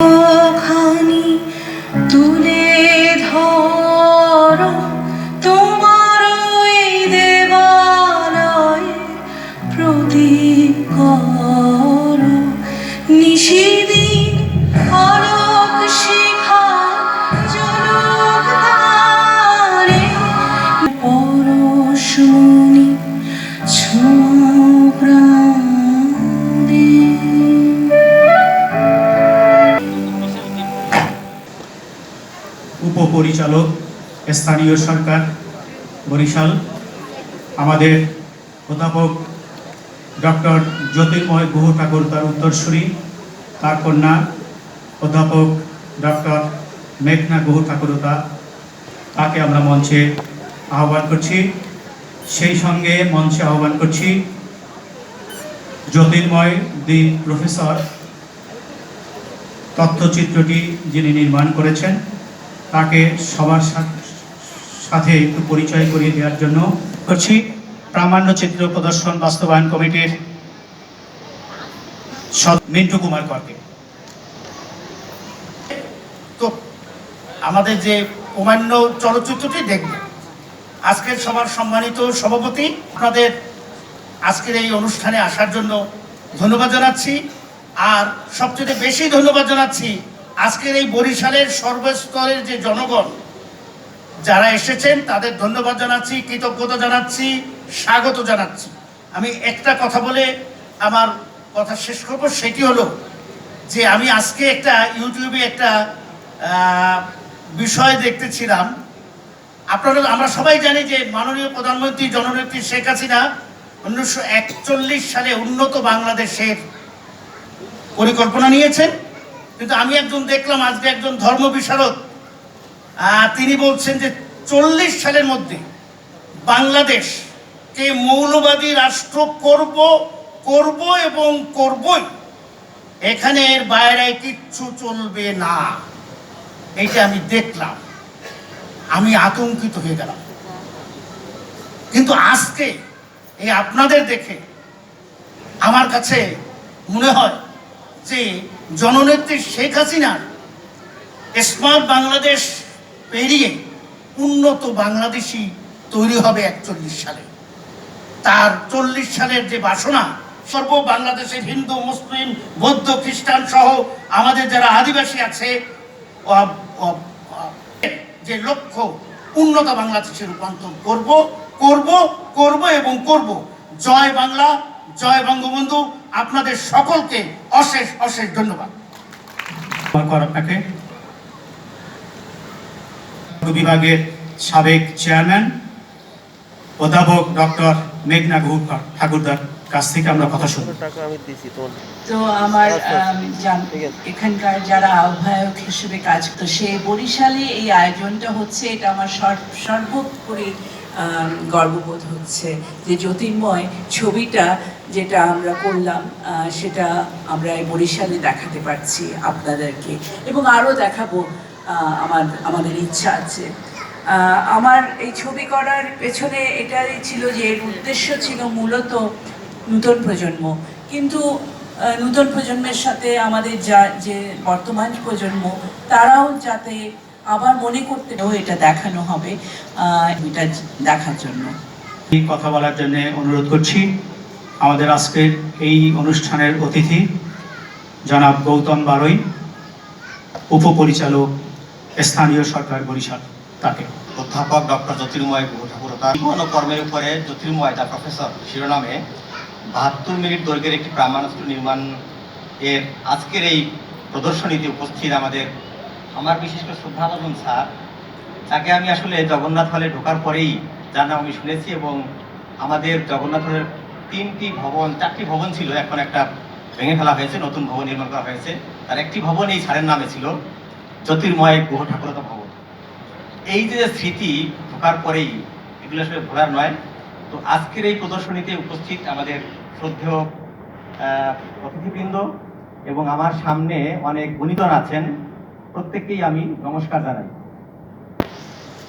খানি তুলে ধরো তোমার এই দেবালয়ে প্রদীপ করো নিশিদিন আলোক শিখা জ্বলুক তারে পরশমণি ছোঁয়া প্রাণে। উপপরিচালক স্থানীয় সরকার বরিশাল আমাদের অধ্যাপক ডক্টর জ্যোতির্ময় গুহ ঠাকুর তার উত্তরসূরি, তার কন্যা অধ্যাপক ডক্টর মেঘনা গুহ ঠাকুরতা, তাকে আমরা মঞ্চে আহ্বান করছি। সেই সঙ্গে মঞ্চে আহ্বান করছি জ্যোতির্ময় দি প্রফেসর, তথ্যচিত্রটি যিনি নির্মাণ করেছেন তাকে সবার সাথে একটু পরিচয় করিয়ে দেওয়ার জন্য করছি। প্রামাণ্য চিত্র প্রদর্শন বাস্তবায়ন কমিটির মিন্টু কুমার করকে। তো আমাদের যে প্রামাণ্য চলচ্চিত্রটি দেখবেন, আজকের সবার সম্মানিত সভাপতি, আপনাদের আজকের এই অনুষ্ঠানে আসার জন্য ধন্যবাদ জানাচ্ছি। আর সবচেয়ে বেশি ধন্যবাদ জানাচ্ছি আজকের এই বরিশালের সর্বস্তরের যে জনগণ যারা এসেছেন তাদের ধন্যবাদ জানাচ্ছি, কৃতজ্ঞতা জানাচ্ছি, স্বাগত জানাচ্ছি। আমি একটা কথা বলে আমার কথা শেষ করব, সেটি হলো যে আমি আজকে একটা ইউটিউবে একটা বিষয় দেখতেছিলাম। আমরা সবাই জানি যে মাননীয় প্রধানমন্ত্রী জননেত্রী শেখ হাসিনা 1941 সালে উন্নত বাংলাদেশের পরিকল্পনা নিয়েছেন। কিন্তু আমি একজন দেখলাম আজকে একজন ধর্ম বিশারদ, তিনি বলছেন যে 40 সালের মধ্যে বাংলাদেশকে মৌলবাদী রাষ্ট্র করব এবং করবই, এখানে এর বাইরে কিচ্ছু চলবে না। এইটা আমি দেখলাম, আমি আতঙ্কিত হয়ে গেলাম। কিন্তু আজকে এই আপনাদের দেখে আমার কাছে মনে হয় যে জননেত্রী শেখ হাসিনার স্মার্ট বাংলাদেশ পেরিয়ে উন্নত বাংলাদেশই তৈরি হবে 41 সালে। তার 40 সালের যে বাসনা, সর্ব বাংলাদেশের হিন্দু, মুসলিম, বৌদ্ধ, খ্রিস্টান সহ আমাদের যারা আদিবাসী আছে, যে লক্ষ্য উন্নত বাংলাদেশের রূপান্তর করব এবং করব। জয় বাংলা, জয় বঙ্গবন্ধু। আপনাদের সকলকে অশেষ অশেষ ধন্যবাদ। আপনাকে বিভাগের সাবেক চেয়ারম্যান অধ্যাপক ডক্টর মেঘনা গুহ ঠাকুরদার কাছ থেকে আমরা কথা শুনব। তো আমার এখানকার যারা আহ্বায়ক হিসেবে কাজ, তো সেই বরিশালে এই আয়োজনটা হচ্ছে, এটা আমার সর্বোপরি গর্ববোধ হচ্ছে যে জ্যোতির্ময় ছবিটা যেটা আমরা করলাম সেটা আমরা এই বরিশালে দেখাতে পারছি আপনাদেরকে, এবং আরও দেখাবো। আমাদের ইচ্ছা আছে। আমার এই ছবি করার পেছনে এটাই ছিল যে এর উদ্দেশ্য ছিল মূলত নূতন প্রজন্ম, কিন্তু নূতন প্রজন্মের সাথে আমাদের যে বর্তমান প্রজন্ম, তারাও যাতে আবার মনে করতে এটা দেখানো হবে, এটা দেখার জন্য। এই কথা বলার জন্য অনুরোধ করছি আমাদের আজকের এই অনুষ্ঠানের অতিথি জনাব গৌতম বারৈ, উপপরিচালক স্থানীয় সরকার বরিশাল, তাকে। অধ্যাপক ডক্টর জ্যোতির্ময় গুহ ঠাকুরতা জীবন ও কর্মের উপরে জ্যোতির্ময় দা প্রফেসর শিরোনামে 72 মিনিট দৈর্ঘ্যের একটি প্রামাণ্য নির্মাণ এর আজকের এই প্রদর্শনীতে উপস্থিত আমার বিশেষ করে শ্রদ্ধাভাজন স্যার, তাকে আমি আসলে জগন্নাথ হলে ঢোকার পরেই যার নাম আমি শুনেছি, এবং আমাদের জগন্নাথ হলের 4টি ভবন ছিল, এখন একটা ভেঙে ফেলা হয়েছে, নতুন ভবন নির্মাণ করা হয়েছে। তার একটি ভবন এই স্যারের নামে ছিল, জ্যোতির্ময় গুহ ঠাকুরতা ভবন। এই যে স্মৃতি ঢোকার পরেই এগুলো আসলে ভোলার নয়। তো আজকের এই প্রদর্শনীতে উপস্থিত আমাদের শ্রদ্ধেয় অতিথিবৃন্দ এবং আমার সামনে অনেক গুণীজন আছেন, প্রত্যেককেই আমি নমস্কার জানাই।